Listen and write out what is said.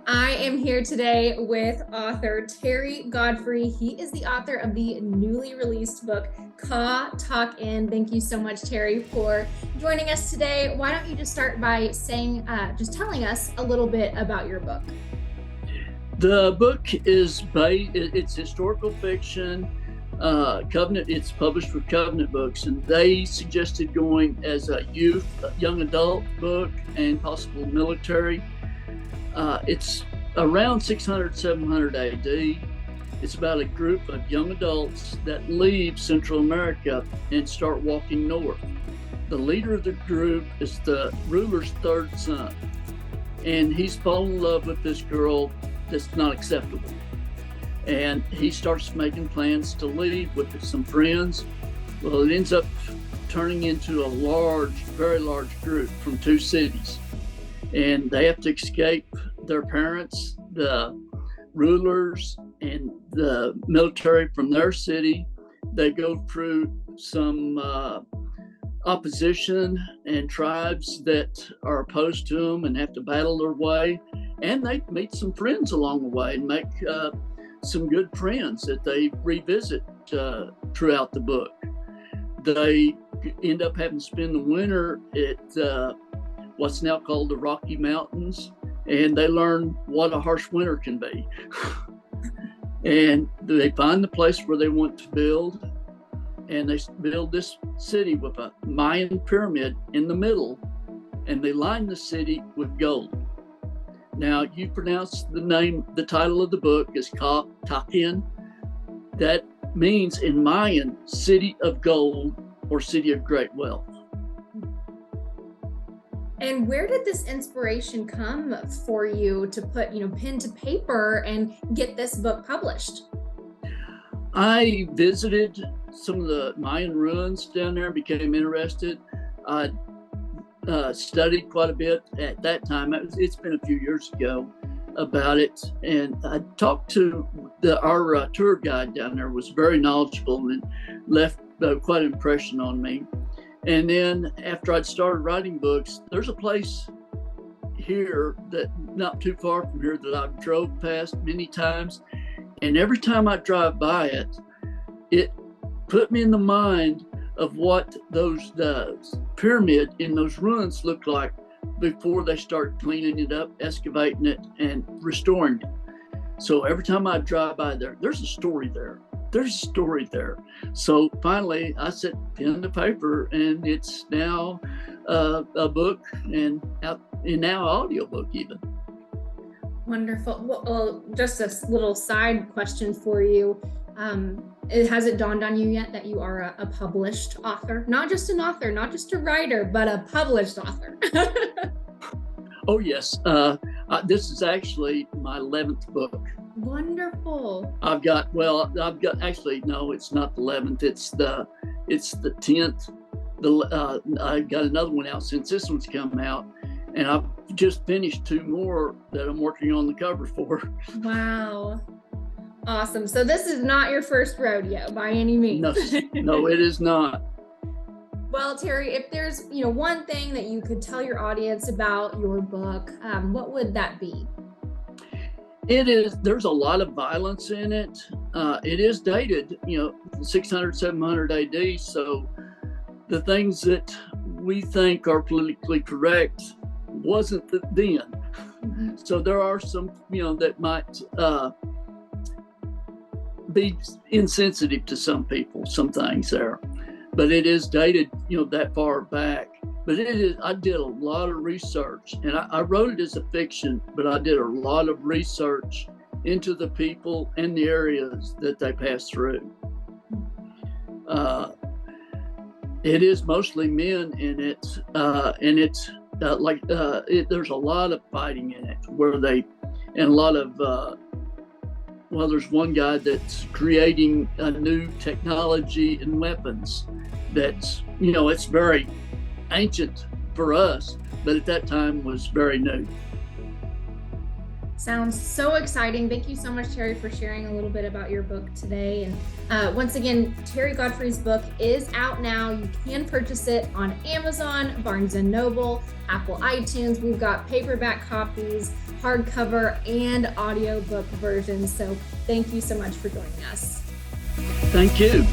I am here today with author Terry Godfrey. He is the author of the newly released book, Kaah Taak'in. Thank you so much, Terry, for joining us today. Why don't you just start by just telling us a little bit about your book? The book is it's historical fiction. Covenant. It's published with Covenant Books, and they suggested going as a young adult book, and possible military. It's around 600, 700 AD. It's about a group of young adults that leave Central America and start walking north. The leader of the group is the ruler's third son, and he's fallen in love with this girl that's not acceptable. And he starts making plans to leave with some friends. Well, it ends up turning into a very large group from two cities. And they have to escape their parents, the rulers, and the military from their city. They go through some opposition and tribes that are opposed to them and have to battle their way. And they meet some friends along the way and make some good friends that they revisit throughout the book. They end up having to spend the winter at what's now called the Rocky Mountains, and they learn what a harsh winter can be. And they find the place where they want to build, and they build this city with a Mayan pyramid in the middle, and they line the city with gold. Now, you pronounce the title of the book is Kaah Taak'in. That means in Mayan, city of gold or city of great wealth. And where did this inspiration come for you to put, pen to paper and get this book published? I visited some of the Mayan ruins down there and became interested. I studied quite a bit at that time. It's been a few years ago about it, and I talked to our tour guide down there. Was very knowledgeable and left quite an impression on me. And then after I'd started writing books, there's a place here that not too far from here that I've drove past many times, and every time I drive by it, it put me in the mind of what the pyramid in those ruins looked like before they started cleaning it up, excavating it, and restoring it. So every time I drive by there, there's a story there. So finally, I set pen to paper, and it's now a book and now audiobook even. Wonderful. Well, just a little side question for you. Has it dawned on you yet that you are a published author? Not just an author, not just a writer, but a published author. Oh, yes. This is actually my 11th book. Wonderful. Actually, no, it's not the 11th. It's the 10th. I got another one out since this one's come out, and I've just finished two more that I'm working on the cover for. Wow. Awesome. So this is not your first rodeo by any means. No, it is not. Well, Terry, if there's one thing that you could tell your audience about your book, what would that be? There's a lot of violence in it. It is dated, 600, 700 AD. So the things that we think are politically correct wasn't then. Mm-hmm. So there are some, that might be insensitive to some people, some things there. But it is dated, that far back. But I did a lot of research, and I wrote it as a fiction, but I did a lot of research into the people and the areas that they pass through. It is mostly men in it, and it's there's a lot of fighting in it, and a lot of, there's one guy that's creating a new technology and weapons that's, it's very ancient for us, but at that time was very new. Sounds so exciting. Thank you so much, Terry, for sharing a little bit about your book today. And once again, Terry Godfrey's book is out now. You can purchase it on Amazon, Barnes & Noble, Apple iTunes. We've got paperback copies, hardcover, and audiobook versions. So thank you so much for joining us. Thank you.